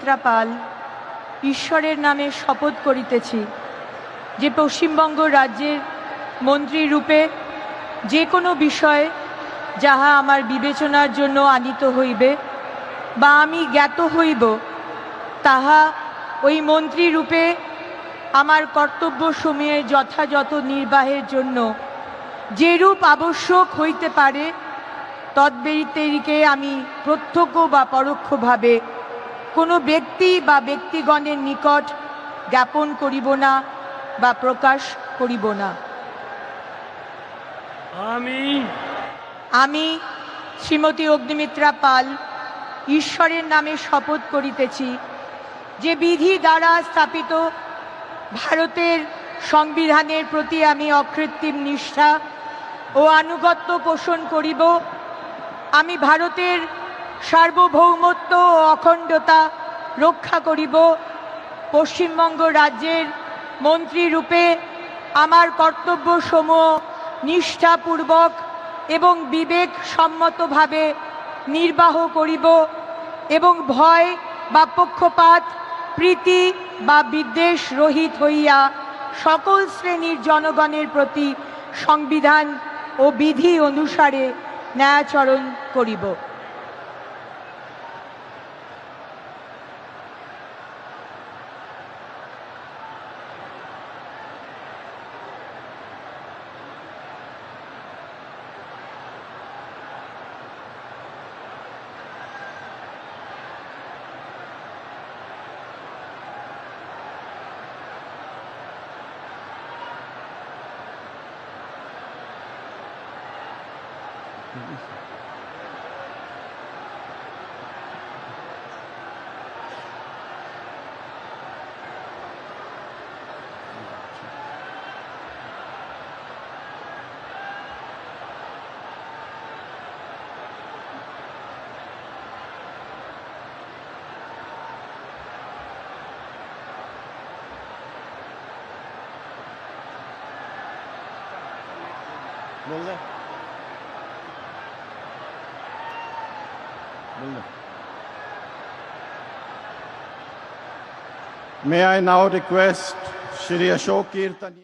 অগ্নিমিত্রা পাল ঈশ্বরের নামে শপথ করিতেছি যে পশ্চিমবঙ্গ রাজ্যের মন্ত্রী রূপে যে কোনো বিষয় যাহা আমার বিবেচনার জন্য আনিত হইবে বা আমি জ্ঞাত হইব তাহা ওই মন্ত্রী রূপে আমার কর্তব্য সময়ের যথাযথ নির্বাহের জন্য যেরূপ আবশ্যক হইতে পারে তদ্ব্যতিরিকে আমি প্রত্যক্ষ বা পরোক্ষভাবে কোনো ব্যক্তি বা ব্যক্তিগণের নিকট জ্ঞাপন করিব না বা প্রকাশ করিব না। আমি শ্রীমতী অগ্নিমিত্রা পাল ঈশ্বরের নামে শপথ করিতেছি যে বিধি দ্বারা স্থাপিত ভারতের সংবিধানের প্রতি আমি অকৃত্রিম নিষ্ঠা ও আনুগত্য পোষণ করিব। আমি ভারতের সার্বভৌমত্ব ও অখণ্ডতা রক্ষা করিব। পশ্চিমবঙ্গ রাজ্যের মন্ত্রী রূপে আমার কর্তব্যসমূহ নিষ্ঠাপূর্বক এবং বিবেক সম্মতভাবে নির্বাহ করিব এবং ভয় বা পক্ষপাত প্রীতি বা বিদ্বেষ রহিত হইয়া সকল শ্রেণীর জনগণের প্রতি সংবিধান ও বিধি অনুসারে ন্যায়াচরণ করিব। May I now request Shri Ashok Kirtani